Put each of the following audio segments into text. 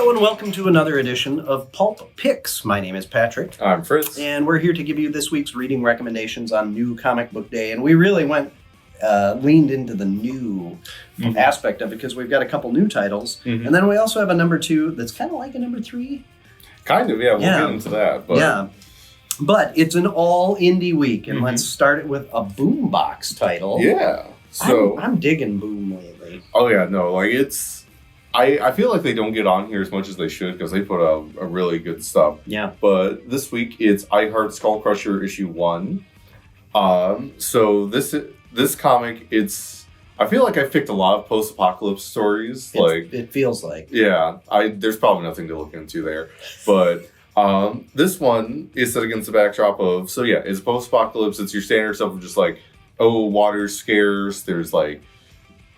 Hello and welcome to another edition of Pulp Picks. My name is Patrick. I'm Fritz. And we're here to give you this week's reading recommendations on New Comic Book Day. And we really leaned into the new aspect of it because we've got a couple new titles. And then we also have a number 2 that's kind of like a number 3. Kind of, yeah. We'll get into that. But... yeah. But it's an all indie week. And let's start it with a Boombox title. Yeah. So I'm digging Boom lately. Oh, yeah. No, like it's... I feel like they don't get on here as much as they should because they put out a really good stuff. Yeah. But this week it's I Heart Skull Crusher issue 1. So this comic, I feel like I picked a lot of post-apocalypse stories. It feels like. Yeah. There's probably nothing to look into there. But this one is set against the backdrop of, so yeah, it's post-apocalypse. It's your standard stuff of just like, oh, water's scarce. There's like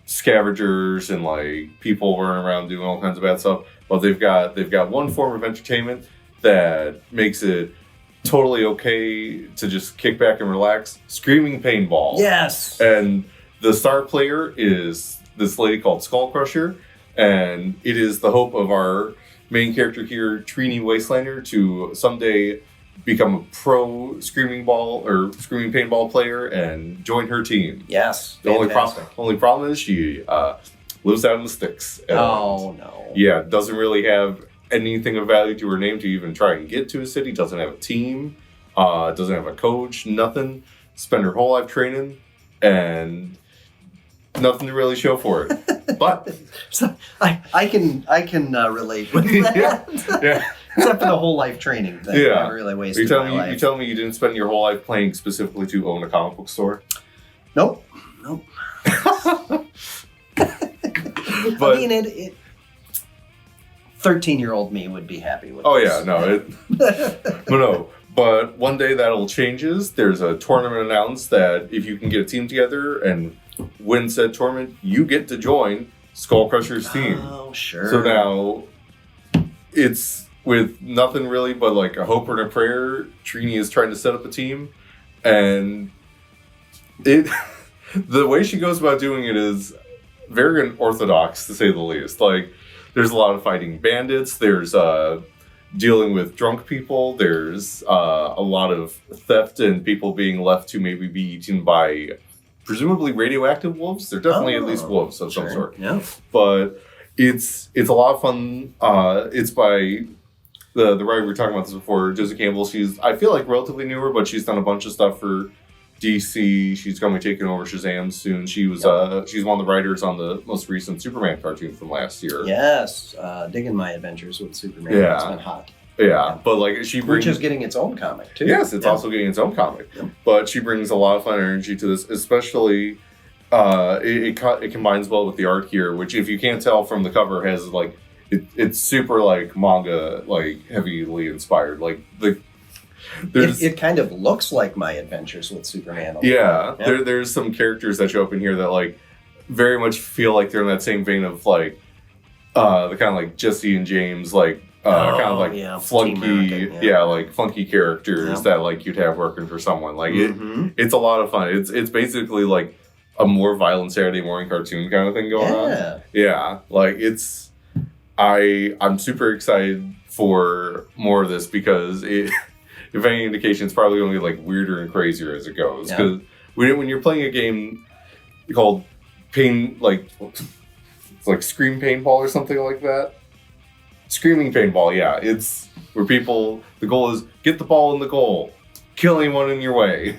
scavengers and like people running around doing all kinds of bad stuff, but they've got one form of entertainment that makes it totally okay to just kick back and relax. Screaming paintball. Yes. And the star player is this lady called Skull Crusher, and it is the hope of our main character here, Trini Wastelander, to someday become a pro screaming paintball player and join her team. Yes. The only problem is she lives out in the sticks. And oh, no. Yeah, doesn't really have anything of value to her name to even try and get to a city. Doesn't have a team. Doesn't have a coach. Nothing. Spend her whole life training and nothing to really show for it. But so I can relate with that. yeah. Except for the whole life training thing. Yeah. I really wasted my my life. You tell me you didn't spend your whole life playing specifically to own a comic book store? Nope. But, I mean, 13-year-old me would be happy with this. Yeah, no. But one day that'll changes. There's a tournament announced that if you can get a team together and win said tournament, you get to join Skull Crusher's team. Oh, sure. So now it's with nothing really but like a hope and a prayer. Trini is trying to set up a team, and the way she goes about doing it is very unorthodox, to say the least. Like, there's a lot of fighting bandits. There's dealing with drunk people. There's a lot of theft and people being left to maybe be eaten by presumably radioactive wolves. They're definitely at least wolves of some sort. Yeah. But it's a lot of fun. It's by the writer, we were talking about this before, Josie Campbell. She's, I feel like, relatively newer, but she's done a bunch of stuff for DC. She's going to be taking over Shazam soon. She was she's one of the writers on the most recent Superman cartoon from last year. Yes, digging my adventures with Superman. Yeah. It's been hot. Yeah, but like which is getting its own comic too. Yes, it's also getting its own comic. Yeah. But she brings a lot of fun energy to this, especially it combines well with the art here, which, if you can't tell from the cover, has like it's super like manga, like heavily inspired. Like it kind of looks like my adventures with Superman. Yeah. There's some characters that show up in here that like very much feel like they're in that same vein of like the kind of like Jesse and James, like kind of like flunky, like funky characters that like you'd have working for someone. Like it's a lot of fun. It's basically like a more violent Saturday morning cartoon kind of thing going on. Yeah, like I'm super excited for more of this because if any indication, it's probably going to get like weirder and crazier as it goes. Because when you're playing a game called it's like Scream Paintball or something like that. Screaming paintball, yeah. It's where the goal is get the ball in the goal, kill anyone in your way.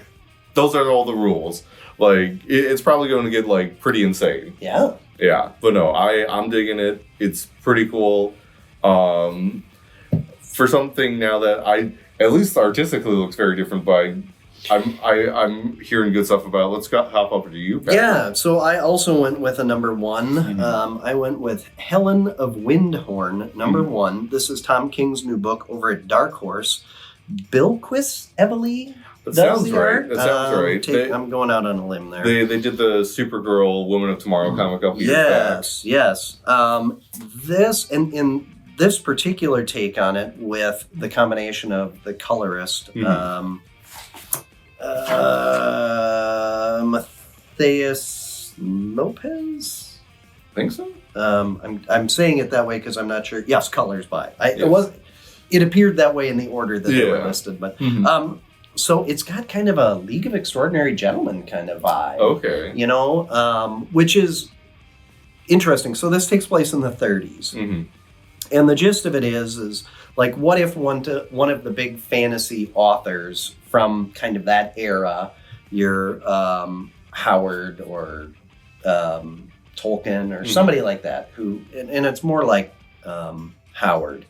Those are all the rules. Like, it's probably going to get like pretty insane. Yeah. Yeah, but no, I'm digging it. It's pretty cool. For something now that at least artistically looks very different, but I'm hearing good stuff about. Let's hop over to you, Patrick. Yeah, so I also went with a number 1. I went with Helen of Windhorn, number 1. This is Tom King's new book over at Dark Horse. Bilquis Evely. That sounds right. I'm going out on a limb there. They did the Supergirl Woman of Tomorrow comic up years back. Yes. This and this particular take on it with the combination of the colorist, Matthias Lopez. Think so? I'm saying it that way because I'm not sure. Yes, Colors by. It appeared that way in the order that they were listed, but so it's got kind of a League of Extraordinary Gentlemen kind of vibe. Okay. You know, which is interesting. So this takes place in the 30s. And the gist of it is like, what if one of the big fantasy authors from kind of that era, your Howard or Tolkien or somebody like that, who, and it's more like Howard.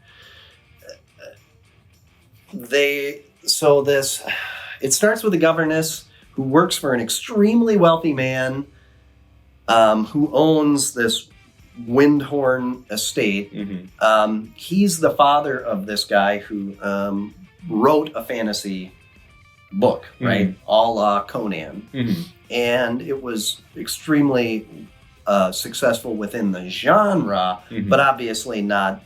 It starts with a governess who works for an extremely wealthy man who owns this Windhorn estate. He's the father of this guy who wrote a fantasy book, right? A la Conan. And it was extremely successful within the genre, but obviously not,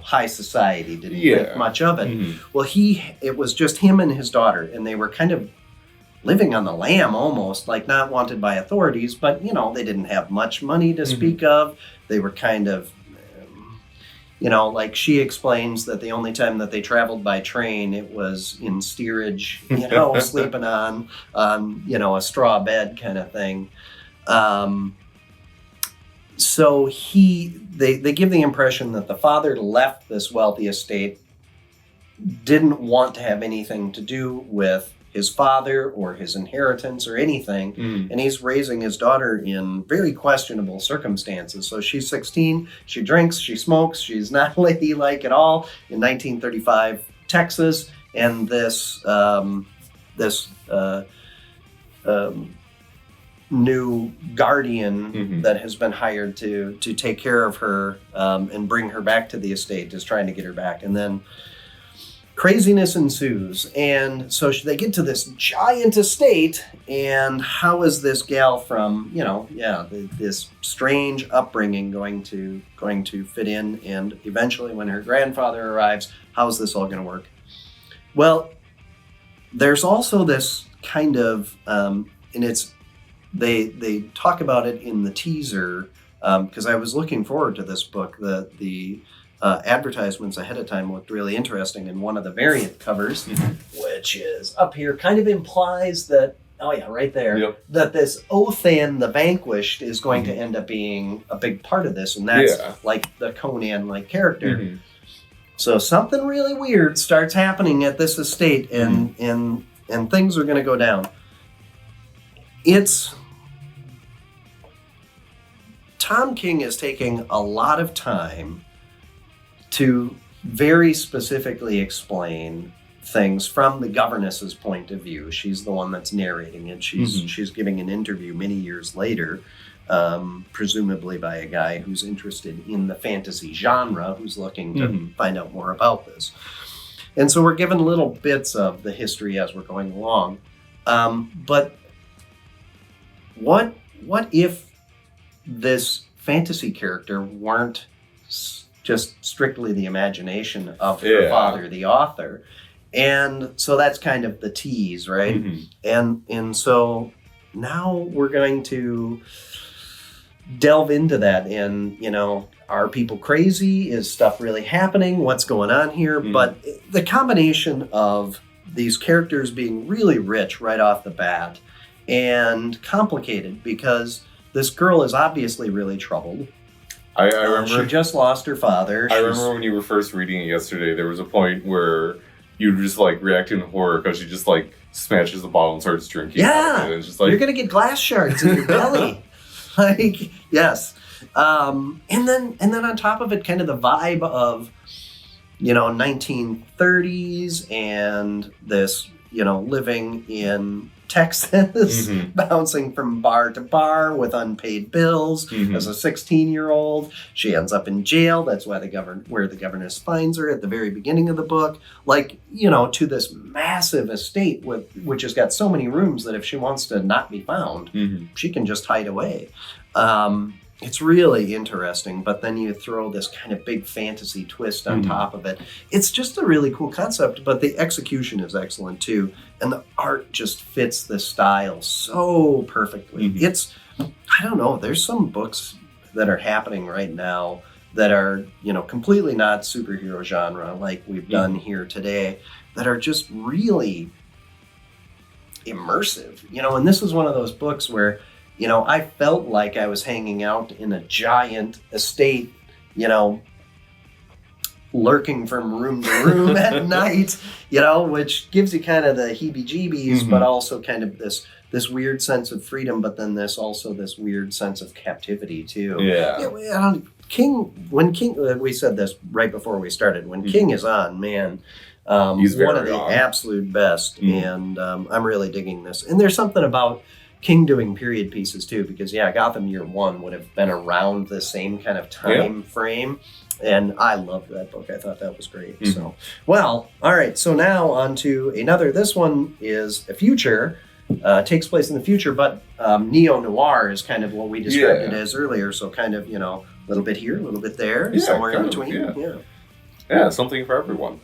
high society didn't think much of it. Well, it was just him and his daughter, and they were kind of living on the lam almost, like not wanted by authorities, but, they didn't have much money to speak of. They were kind of, like she explains that the only time that they traveled by train, it was in steerage, sleeping on, a straw bed kind of thing. So they give the impression that the father left this wealthy estate, didn't want to have anything to do with his father or his inheritance or anything, and he's raising his daughter in very questionable circumstances. So she's 16, she drinks, she smokes, she's not ladylike at all in 1935 Texas, and this new guardian that has been hired to take care of her and bring her back to the estate is trying to get her back. And then craziness ensues. And so they get to this giant estate, and how is this gal from, this strange upbringing going to fit in? And eventually when her grandfather arrives, how is this all going to work? Well, there's also this kind of, and it's, they talk about it in the teaser, because I was looking forward to this book. The advertisements ahead of time looked really interesting, and one of the variant covers, which is up here, kind of implies that, right there, that this Othan the Vanquished is going to end up being a big part of this, and that's like the Conan-like character. So something really weird starts happening at this estate, and things are going to go down. Tom King is taking a lot of time to very specifically explain things from the governess's point of view. She's the one that's narrating it. She's giving an interview many years later, presumably by a guy who's interested in the fantasy genre, who's looking to find out more about this. And so we're given little bits of the history as we're going along. But what if this fantasy character weren't just strictly the imagination of her father, the author? And so that's kind of the tease, right? And so now we're going to delve into that, and are people crazy? Is stuff really happening? What's going on here? But the combination of these characters being really rich right off the bat and complicated, because this girl is obviously really troubled. I remember she just lost her father. I remember when you were first reading it yesterday, there was a point where you just react in horror because she just smashes the bottle and starts drinking. Yeah, and it's just you're gonna get glass shards in your belly. Yes. And then on top of it, kind of the vibe of 1930s and this living in Texas, bouncing from bar to bar with unpaid bills. As a 16-year-old, she ends up in jail. That's why where the governess finds her at the very beginning of the book. To this massive estate which has got so many rooms that if she wants to not be found, she can just hide away. It's really interesting, but then you throw this kind of big fantasy twist on top of it. It's just a really cool concept, but the execution is excellent too, and the art just fits the style so perfectly. I don't know, there's some books that are happening right now that are, completely not superhero genre like we've done here today, that are just really immersive, and this is one of those books where, I felt like I was hanging out in a giant estate, lurking from room to room at night, which gives you kind of the heebie-jeebies, but also kind of this weird sense of freedom, but then this weird sense of captivity too. Yeah. When King, we said this right before we started, when King is on, man, he's one of very the on. absolute best, and I'm really digging this. And there's something about King doing period pieces too, because Gotham Year One would have been around the same kind of time frame. And I loved that book. I thought that was great. So, well, all right. So now on to another. This one is a future, takes place in the future, but neo-noir is kind of what we described it as earlier. So kind of, a little bit here, a little bit there, somewhere in between. Yeah, something for everyone.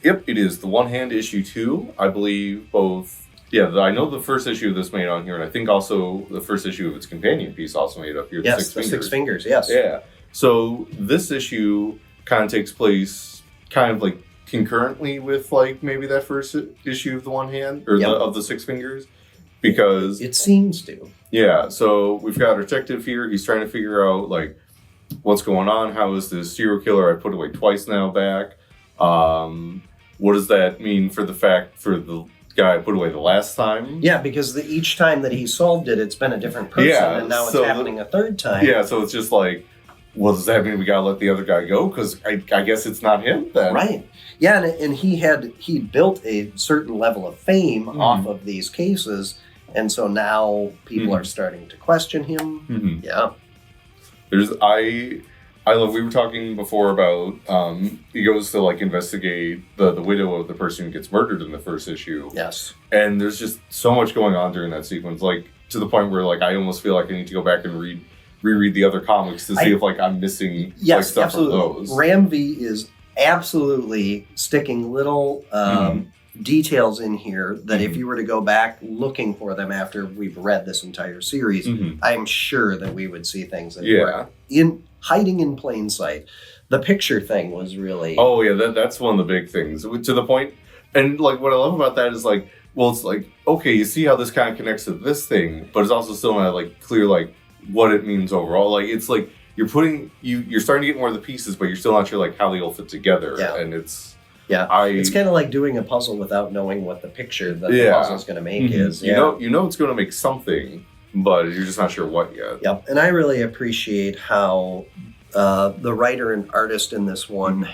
Yep, it is the One Hand issue 2. I believe both. Yeah, I know the first issue of this made on here, and I think also the first issue of its companion piece also made up here. Yes, the Six Fingers. Yes. Yeah. So this issue kind of takes place kind of like concurrently with like maybe that first issue of the One Hand or of the Six Fingers, because it seems to. Yeah. So we've got a detective here. He's trying to figure out like what's going on. How is this serial killer I put away twice now back? What does that mean for the guy I put away the last time? Yeah, because each time that he solved it, it's been a different person, and now it's happening a third time. Yeah. So it's just like, well, does that mean we gotta let the other guy go? Because I guess it's not him then. Right. Yeah, and he built a certain level of fame off of these cases, and so now people are starting to question him. Yeah. I love. We were talking before about he goes to like investigate the widow of the person who gets murdered in the first issue. Yes. And there's just so much going on during that sequence, like to the point where like I almost feel like I need to go back and reread the other comics to see if like I'm missing like stuff absolutely. from those. Ram V is absolutely sticking little details in here that if you were to go back looking for them after we've read this entire series, I'm sure that we would see things that were hiding in plain sight. The picture thing was really... Oh yeah, that's one of the big things. To the point, and like what I love about that is like, well, it's like, okay, you see how this kind of connects to this thing, but it's also still not like clear like what it means overall. Like it's like you're starting to get more of the pieces, but you're still not sure like how they all fit together. Yeah. And it's it's kind of like doing a puzzle without knowing what the picture that the puzzle's going to make is. You know it's going to make something, but you're just not sure what yet. Yep, and I really appreciate how the writer and artist in this one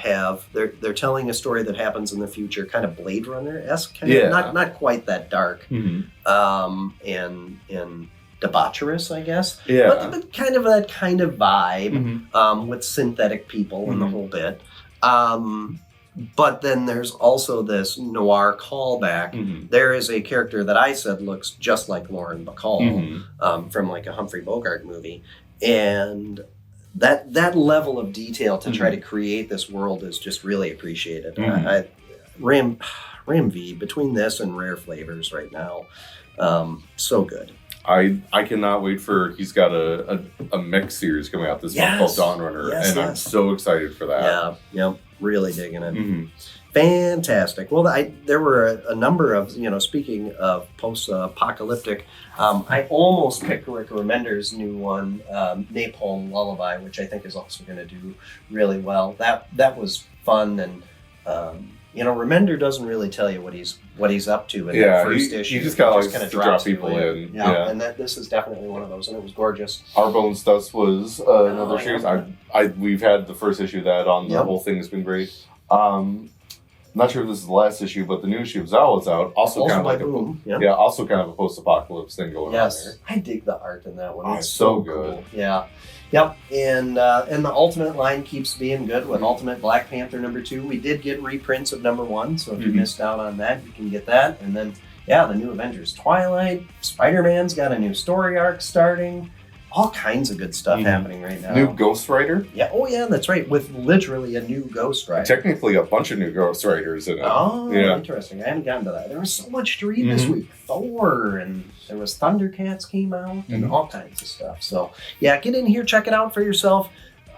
they're telling a story that happens in the future, kind of Blade Runner-esque, not quite that dark, and debaucherous, I guess. Yeah, but kind of that kind of vibe with synthetic people and the whole bit. But then there's also this noir callback. There is a character that I said looks just like Lauren Bacall from like a Humphrey Bogart movie. And that level of detail to try to create this world is just really appreciated. Ram V, between this and Rare Flavors right now, so good. I cannot wait for, he's got a mech series coming out this month called Dawn Runner, and I'm so excited for that. Yeah, really digging it. Fantastic. Well, there were a number of, speaking of post-apocalyptic, I almost picked Rick Remender's new one, Napalm Lullaby, which I think is also going to do really well. That was fun, and Remender doesn't really tell you what he's up to in that first issue. He just kind of drops people in. Yeah, and this is definitely one of those, and it was gorgeous. Our Bones Dust was another series. We've had the first issue of that on. The whole thing has been great. Not sure if this is the last issue, but the new issue of Zal is out. Also kind of like also kind of a post-apocalypse thing going on there. I dig the art in that one. It's so good. Cool. Yeah. Yep, and the Ultimate line keeps being good with Ultimate Black Panther #2. We did get reprints of #1, so if you missed out on that, you can get that. And then, the new Avengers Twilight. Spider-Man's got a new story arc starting. all kinds of good stuff happening right now. New Ghost Rider? Yeah. Oh, yeah, that's right. With literally a new Ghost Rider. Technically, a bunch of new Ghost Riders in it. Oh, interesting. I haven't gotten to that. There was so much to read this week. Thor, and there was Thundercats came out, and all kinds of stuff. So, yeah, get in here, check it out for yourself.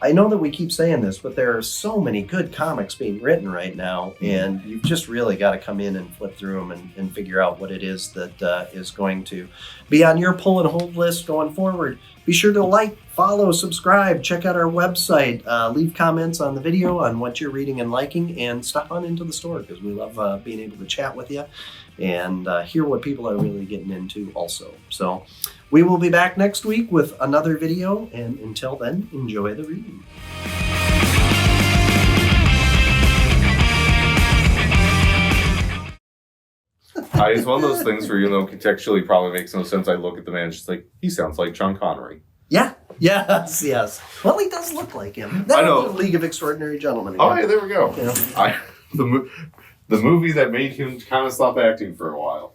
I know that we keep saying this, but there are so many good comics being written right now, and you've just really got to come in and flip through them and figure out what it is that is going to be on your pull and hold list going forward. Be sure to like, follow, subscribe, check out our website, leave comments on the video on what you're reading and liking, and stop on into the store because we love being able to chat with you and hear what people are really getting into also. So we will be back next week with another video, and until then, enjoy the reading. It's one of those things where, contextually probably makes no sense. I look at the man, just like, he sounds like Sean Connery. Yeah. Yes. Well, he does look like him. I know. League of Extraordinary Gentlemen. Oh, yeah, there we go. Yeah. The movie that made him kind of stop acting for a while.